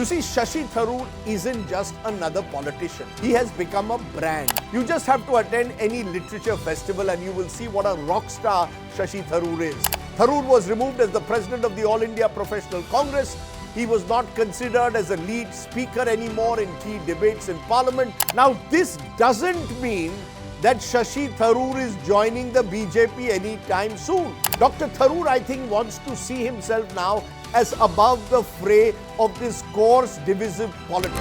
You see, Shashi Tharoor isn't just another politician. He has become a brand. You just have to attend any literature festival and you will see what a rock star Shashi Tharoor is. Tharoor was removed as the president of the All India Professional Congress. He was not considered as a lead speaker anymore in key debates in Parliament. Now, this doesn't mean that Shashi Tharoor is joining the BJP anytime soon. Dr. Tharoor, I think, wants to see himself now as above the fray of this coarse, divisive politics.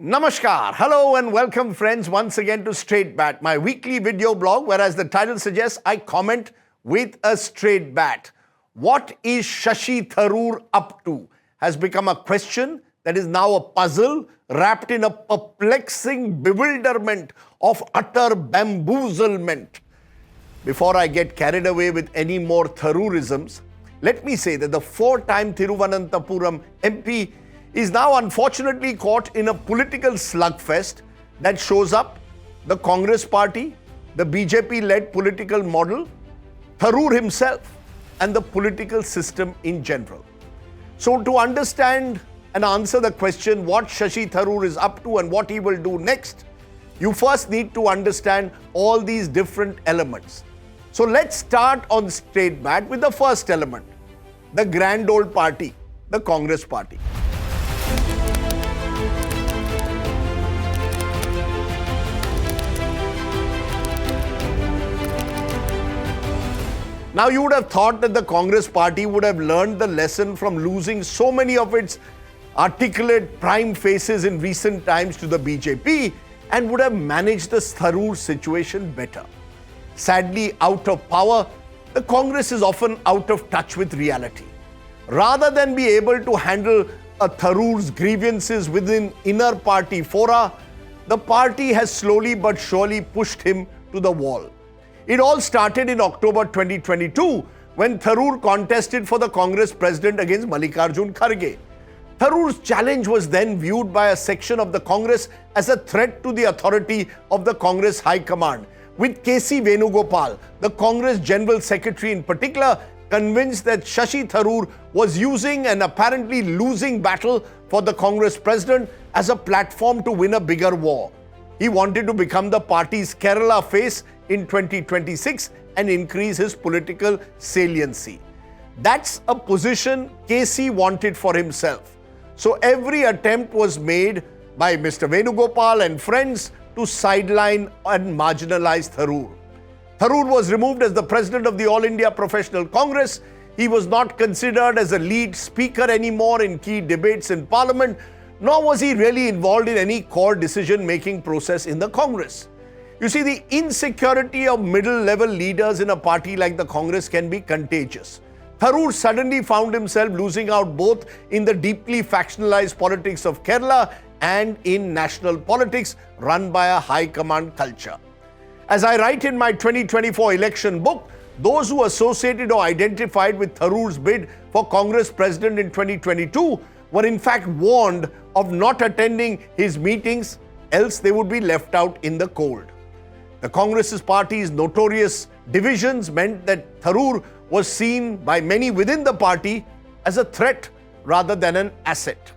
Namaskar, hello and welcome friends once again to Straight Bat, my weekly video blog where, as the title suggests, I comment with a straight bat. What is Shashi Tharoor up to has become a question that is now a puzzle wrapped in a perplexing bewilderment of utter bamboozlement. Before I get carried away with any more Tharoorisms, let me say that the four-time Thiruvananthapuram MP is now unfortunately caught in a political slugfest that shows up the Congress party, the BJP-led political model, Tharoor himself, and the political system in general. So to understand and answer the question what Shashi Tharoor is up to and what he will do next, you first need to understand all these different elements. So let's start on Straight Bat with the first element, the grand old party, the Congress party. Now, you would have thought that the Congress party would have learned the lesson from losing so many of its articulate prime faces in recent times to the BJP and would have managed the Tharoor situation better. Sadly, out of power, the Congress is often out of touch with reality. Rather than be able to handle a Tharoor's grievances within inner party fora, the party has slowly but surely pushed him to the wall. It all started in October 2022 when Tharoor contested for the Congress president against Mallikarjun Kharge. Tharoor's challenge was then viewed by a section of the Congress as a threat to the authority of the Congress High Command, with K.C. Venugopal, the Congress General Secretary in particular, convinced that Shashi Tharoor was using an apparently losing battle for the Congress president as a platform to win a bigger war. He wanted to become the party's Kerala face in 2026 and increase his political saliency. That's a position KC wanted for himself. So every attempt was made by Mr. Venugopal and friends to sideline and marginalize Tharoor. Tharoor was removed as the president of the All India Professional Congress. He was not considered as a lead speaker anymore in key debates in Parliament, nor was he really involved in any core decision-making process in the Congress. You see, the insecurity of middle-level leaders in a party like the Congress can be contagious. Tharoor suddenly found himself losing out both in the deeply factionalized politics of Kerala and in national politics run by a high-command culture. As I write in my 2024 election book, those who associated or identified with Tharoor's bid for Congress president in 2022 were in fact warned of not attending his meetings, else they would be left out in the cold. The Congress party's notorious divisions meant that Tharoor was seen by many within the party as a threat rather than an asset.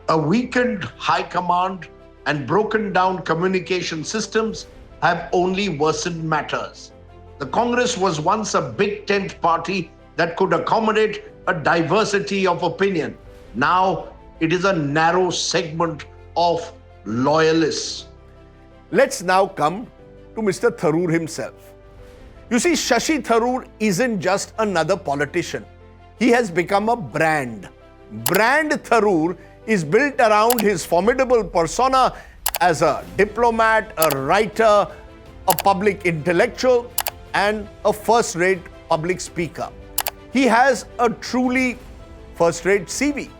A weakened high command and broken down communication systems have only worsened matters. The Congress was once a big tent party that could accommodate a diversity of opinion. Now it is a narrow segment of loyalists. Let's now come to Mr. Tharoor himself. You see, Shashi Tharoor isn't just another politician. He has become a brand. Brand Tharoor is built around his formidable persona as a diplomat, a writer, a public intellectual, and a first-rate public speaker. He has a truly first-rate CV.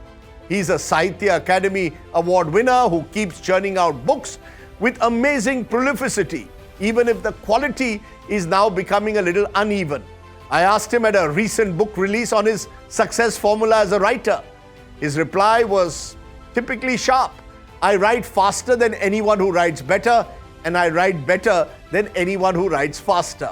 He's a Sahitya Academy Award winner who keeps churning out books with amazing prolificity, even if the quality is now becoming a little uneven. I asked him at a recent book release on his success formula as a writer. His reply was typically sharp. I write faster than anyone who writes better, and I write better than anyone who writes faster.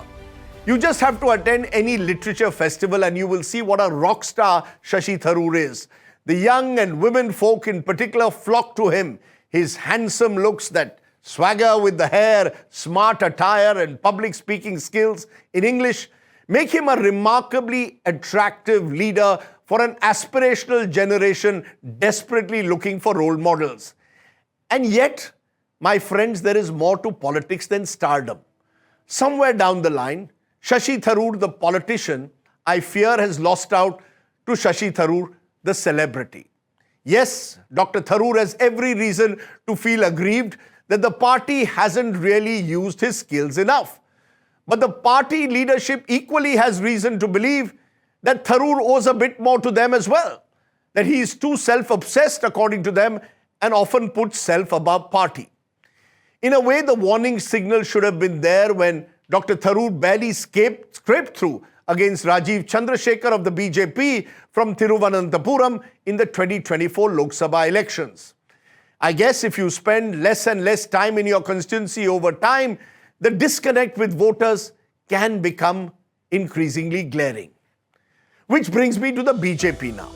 You just have to attend any literature festival and you will see what a rock star Shashi Tharoor is. The young and women folk in particular flock to him. His handsome looks, that swagger with the hair, smart attire and public speaking skills in English make him a remarkably attractive leader for an aspirational generation desperately looking for role models. And yet, my friends, there is more to politics than stardom. Somewhere down the line, Shashi Tharoor, the politician, I fear has lost out to Shashi Tharoor, the celebrity. Yes, Dr. Tharoor has every reason to feel aggrieved that the party hasn't really used his skills enough. But the party leadership equally has reason to believe that Tharoor owes a bit more to them as well, that he is too self-obsessed according to them and often puts self above party. In a way, the warning signal should have been there when Dr. Tharoor barely scraped through against Rajiv Chandrasekhar of the BJP from Thiruvananthapuram in the 2024 Lok Sabha elections. I guess if you spend less and less time in your constituency over time, the disconnect with voters can become increasingly glaring. Which brings me to the BJP now.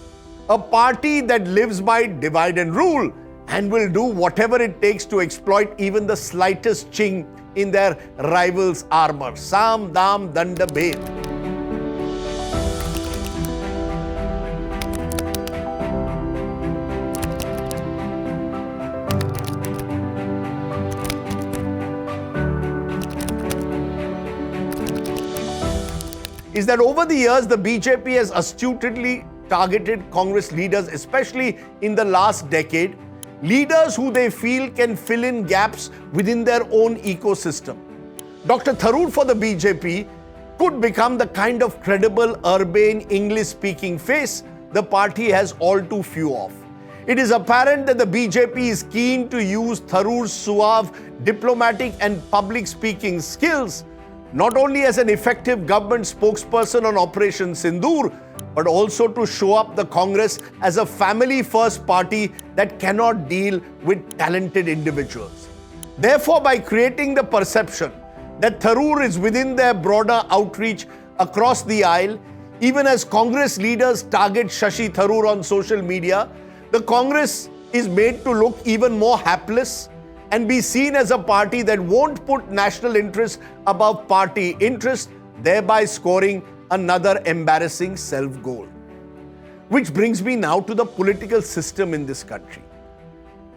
A party that lives by divide and rule and will do whatever it takes to exploit even the slightest chink in their rivals' armor. Sam, Dam, Danda, Bhed. Is that over the years, the BJP has astutely targeted Congress leaders, especially in the last decade, leaders who they feel can fill in gaps within their own ecosystem. Dr. Tharoor for the BJP could become the kind of credible urban English-speaking face the party has all too few of. It is apparent that the BJP is keen to use Tharoor's suave diplomatic and public speaking skills not only as an effective government spokesperson on Operation Sindoor, but also to show up the Congress as a family-first party that cannot deal with talented individuals. Therefore, by creating the perception that Tharoor is within their broader outreach across the aisle, even as Congress leaders target Shashi Tharoor on social media, the Congress is made to look even more hapless and be seen as a party that won't put national interest above party interest, thereby scoring another embarrassing self-goal. Which brings me now to the political system in this country.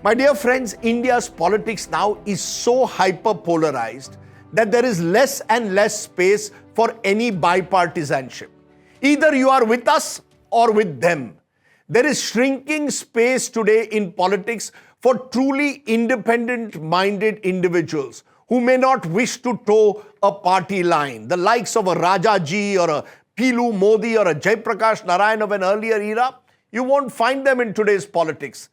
My dear friends, India's politics now is so hyper-polarized that there is less and less space for any bipartisanship. Either you are with us or with them. There is shrinking space today in politics for truly independent-minded individuals who may not wish to toe a party line, the likes of a Rajaji or a Pilu Modi or a Jaiprakash Narayan of an earlier era. You won't find them in today's politics.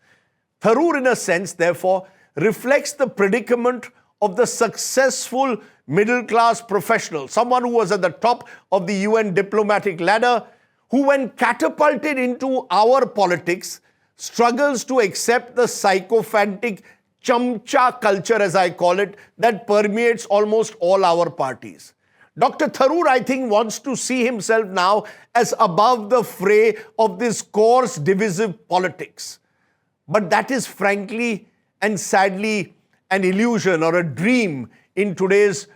Tharoor, in a sense, therefore, reflects the predicament of the successful middle-class professional, someone who was at the top of the UN diplomatic ladder, who, when catapulted into our politics, struggles to accept the sycophantic chamcha culture, as I call it, that permeates almost all our parties. Dr. Tharoor, I think, wants to see himself now as above the fray of this coarse, divisive politics. But that is frankly and sadly an illusion or a dream in today's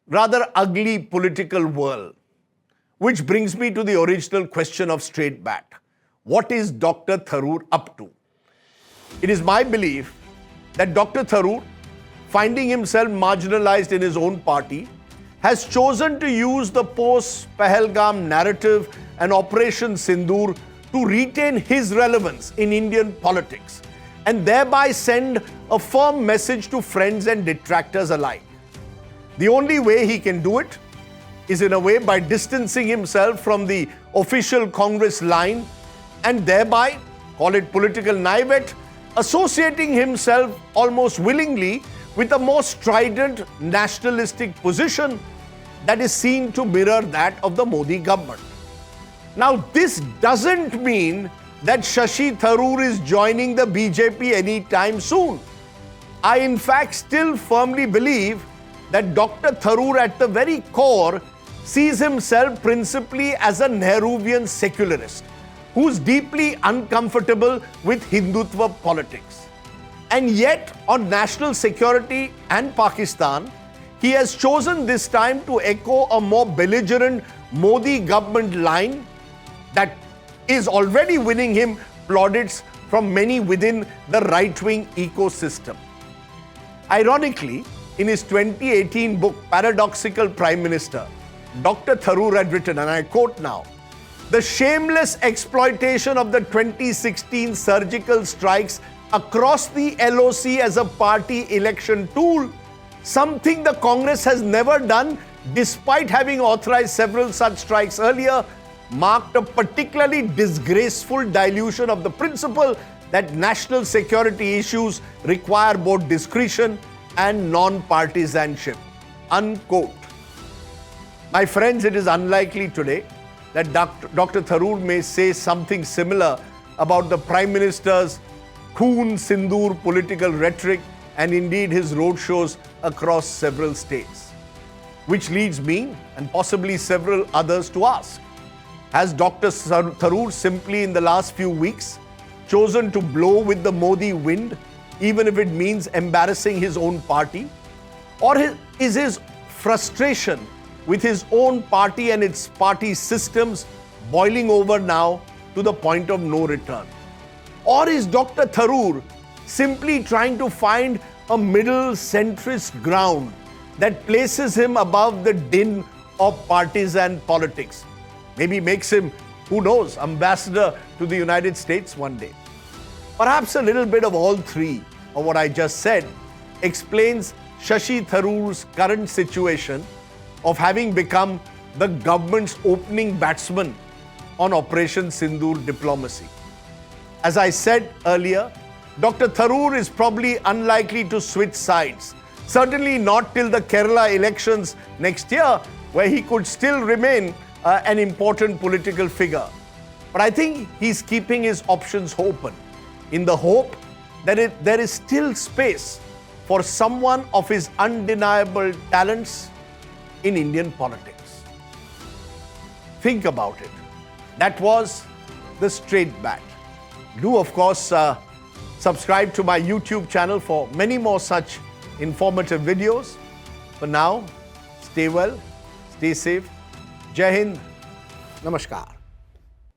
rather ugly political world. Which brings me to the original question of straight bat. What is Dr. Tharoor up to? It is my belief that Dr. Tharoor, finding himself marginalized in his own party, has chosen to use the post-Pahalgam narrative and Operation Sindoor to retain his relevance in Indian politics and thereby send a firm message to friends and detractors alike. The only way he can do it is in a way by distancing himself from the official Congress line and thereby, call it political naivete, associating himself almost willingly with a more strident nationalistic position that is seen to mirror that of the Modi government. Now, this doesn't mean that Shashi Tharoor is joining the BJP anytime soon. I in fact still firmly believe that Dr. Tharoor at the very core sees himself principally as a Nehruvian secularist who's deeply uncomfortable with Hindutva politics. And yet, on national security and Pakistan, he has chosen this time to echo a more belligerent Modi government line that is already winning him plaudits from many within the right-wing ecosystem. Ironically, in his 2018 book, Paradoxical Prime Minister, Dr. Tharoor had written, and I quote now, "The shameless exploitation of the 2016 surgical strikes across the LOC as a party election tool, something the Congress has never done despite having authorized several such strikes earlier, marked a particularly disgraceful dilution of the principle that national security issues require both discretion and non-partisanship." Unquote. My friends, it is unlikely today that Dr. Tharoor may say something similar about the Prime Minister's Khoon Sindoor political rhetoric and indeed his roadshows across several states. Which leads me and possibly several others to ask, has Dr. Tharoor simply in the last few weeks chosen to blow with the Modi wind, even if it means embarrassing his own party? Or is his frustration with his own party and its party systems boiling over now to the point of no return? Or is Dr. Tharoor simply trying to find a middle centrist ground that places him above the din of partisan politics? Maybe makes him, who knows, ambassador to the United States one day. Perhaps a little bit of all three of what I just said explains Shashi Tharoor's current situation of having become the government's opening batsman on Operation Sindoor diplomacy. As I said earlier, Dr. Tharoor is probably unlikely to switch sides. Certainly not till the Kerala elections next year, where he could still remain an important political figure. But I think he's keeping his options open in the hope that there is still space for someone of his undeniable talents in Indian politics. Think about it. That was the straight bat. Do, of course, subscribe to my YouTube channel for many more such informative videos. For now, stay well, stay safe. Jai Hind. Namaskar.